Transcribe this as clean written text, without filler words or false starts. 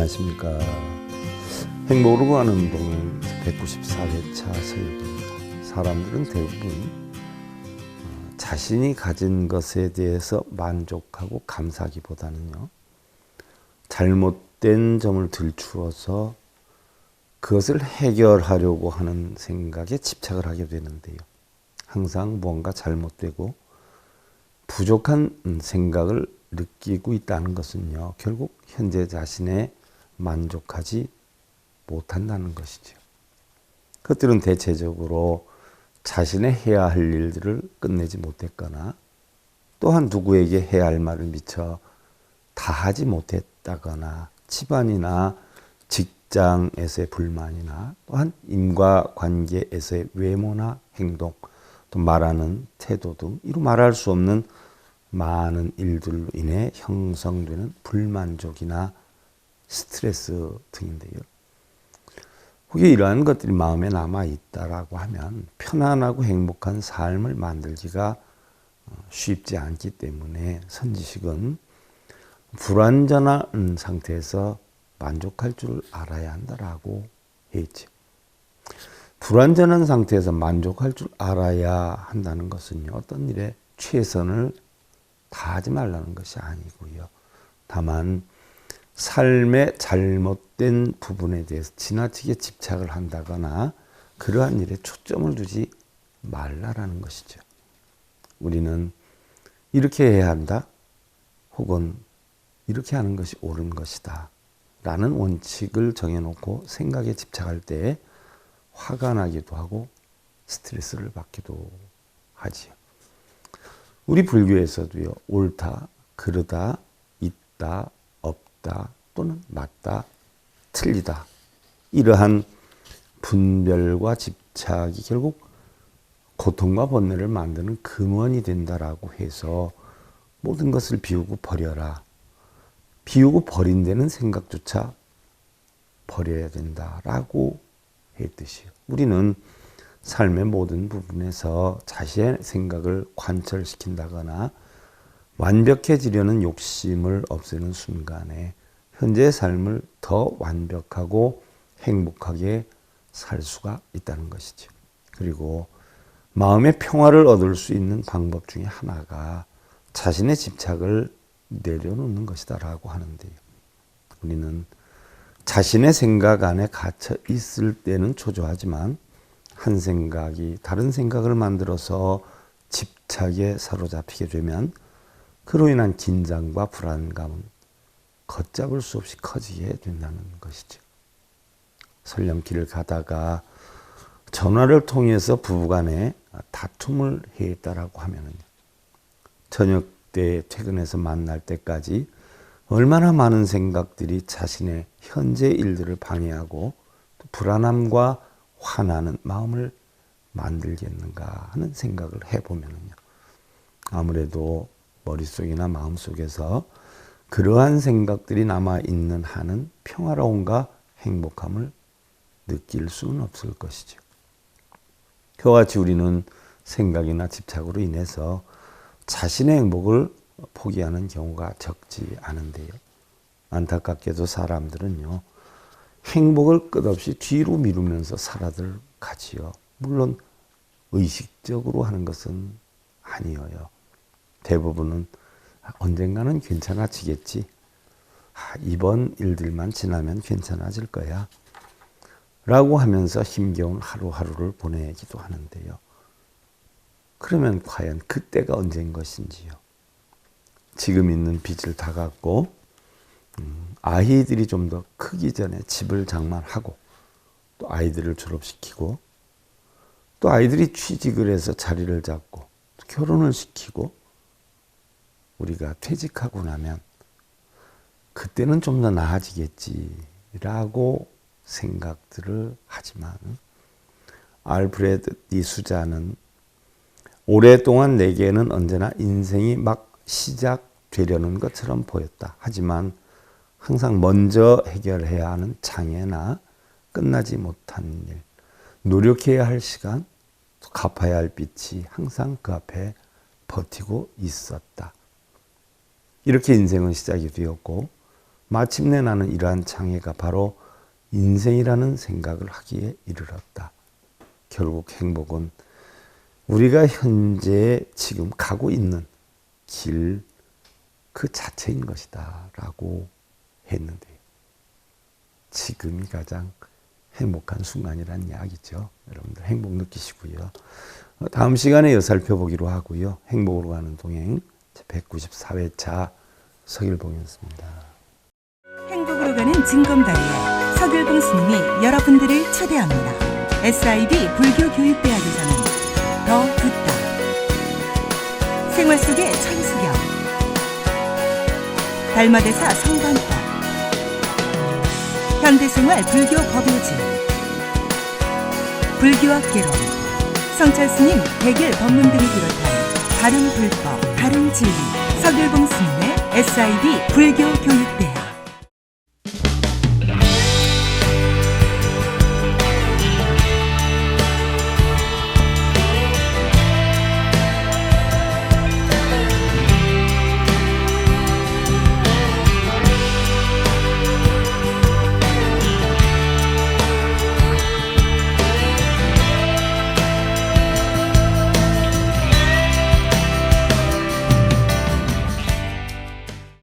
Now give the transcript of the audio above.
안녕하십니까. 행복으로 가는 운동은 194회차 설교입니다. 사람들은 대부분 자신이 가진 것에 대해서 만족하고 감사하기보다는요, 잘못된 점을 들추어서 그것을 해결하려고 하는 생각에 집착을 하게 되는데요. 항상 무언가 잘못되고 부족한 생각을 느끼고 있다는 것은요, 결국 현재 자신에 만족하지 못한다는 것이죠. 그것들은 대체적으로 자신의 해야 할 일들을 끝내지 못했거나 또한 누구에게 해야 할 말을 미처 다 하지 못했다거나 집안이나 직장에서의 불만이나 또한 인과관계에서의 외모나 행동, 또 말하는 태도 등 이루 말할 수 없는 많은 일들로 인해 형성되는 불만족이나 스트레스 등인데요. 혹시 이러한 것들이 마음에 남아있다라고 하면 편안하고 행복한 삶을 만들기가 쉽지 않기 때문에 선지식은 불완전한 상태에서 만족할 줄 알아야 한다라고 했죠. 불완전한 상태에서 만족할 줄 알아야 한다는 것은요, 어떤 일에 최선을 다하지 말라는 것이 아니고요. 다만 삶의 잘못된 부분에 대해서 지나치게 집착을 한다거나 그러한 일에 초점을 두지 말라라는 것이죠. 우리는 이렇게 해야 한다, 혹은 이렇게 하는 것이 옳은 것이다 라는 원칙을 정해놓고 생각에 집착할 때 화가 나기도 하고 스트레스를 받기도 하지요. 우리 불교에서도요, 옳다, 그르다, 있다, 없다, 또는 맞다, 틀리다, 이러한 분별과 집착이 결국 고통과 번뇌를 만드는 근원이 된다라고 해서 모든 것을 비우고 버려라. 비우고 버린 데는 생각조차 버려야 된다라고 했듯이요. 우리는 삶의 모든 부분에서 자신의 생각을 관철시킨다거나 완벽해지려는 욕심을 없애는 순간에 현재의 삶을 더 완벽하고 행복하게 살 수가 있다는 것이죠. 그리고 마음의 평화를 얻을 수 있는 방법 중에 하나가 자신의 집착을 내려놓는 것이다라고 하는데요. 우리는 자신의 생각 안에 갇혀 있을 때는 초조하지만 한 생각이 다른 생각을 만들어서 집착에 사로잡히게 되면 그로 인한 긴장과 불안감은 걷잡을 수 없이 커지게 된다는 것이죠. 설령 길을 가다가 전화를 통해서 부부간에 다툼을 했다라고 하면은 저녁 때 퇴근해서 만날 때까지 얼마나 많은 생각들이 자신의 현재 일들을 방해하고 또 불안함과 화나는 마음을 만들겠는가 하는 생각을 해보면요, 아무래도 머릿속이나 마음속에서 그러한 생각들이 남아있는 한은 평화로움과 행복함을 느낄 수는 없을 것이죠. 그와 같이 우리는 생각이나 집착으로 인해서 자신의 행복을 포기하는 경우가 적지 않은데요. 안타깝게도 사람들은요, 행복을 끝없이 뒤로 미루면서 살아들 가지요. 물론 의식적으로 하는 것은 아니어요. 대부분은 언젠가는 괜찮아지겠지. 이번 일들만 지나면 괜찮아질 거야. 라고 하면서 힘겨운 하루하루를 보내기도 하는데요. 그러면 과연 그때가 언제인 것인지요. 지금 있는 빚을 다 갚고 아이들이 좀 더 크기 전에 집을 장만하고 또 아이들을 졸업시키고 또 아이들이 취직을 해서 자리를 잡고 또 결혼을 시키고 우리가 퇴직하고 나면 그때는 좀 더 나아지겠지라고 생각들을 하지만 알프레드 디수자는 오랫동안 내게는 언제나 인생이 막 시작되려는 것처럼 보였다. 하지만 항상 먼저 해결해야 하는 장애나 끝나지 못한 일, 노력해야 할 시간, 갚아야 할 빚이 항상 그 앞에 버티고 있었다. 이렇게 인생은 시작이 되었고 마침내 나는 이러한 장애가 바로 인생이라는 생각을 하기에 이르렀다. 결국 행복은 우리가 현재 지금 가고 있는 길 그 자체인 것이다 라고 했는데 지금이 가장 행복한 순간이라는 이야기죠. 여러분들 행복 느끼시고요. 다음 시간에 이어 살펴보기로 하고요. 행복으로 가는 동행 194회차 서길봉이었습니다. 행복으로 가는 징검다리에 서길봉 스님이 여러분들을 초대합니다. SIB 불교교육대학에서는 더 듣다, 생활 속의 천수경, 달마대사 성관법, 현대생활 불교 법요지, 불교학 개론, 성찰스님 백일 법문 등을 비롯한 다른 불법, 다른 진리, 서길봉 스님의 SIB 불교교육대학.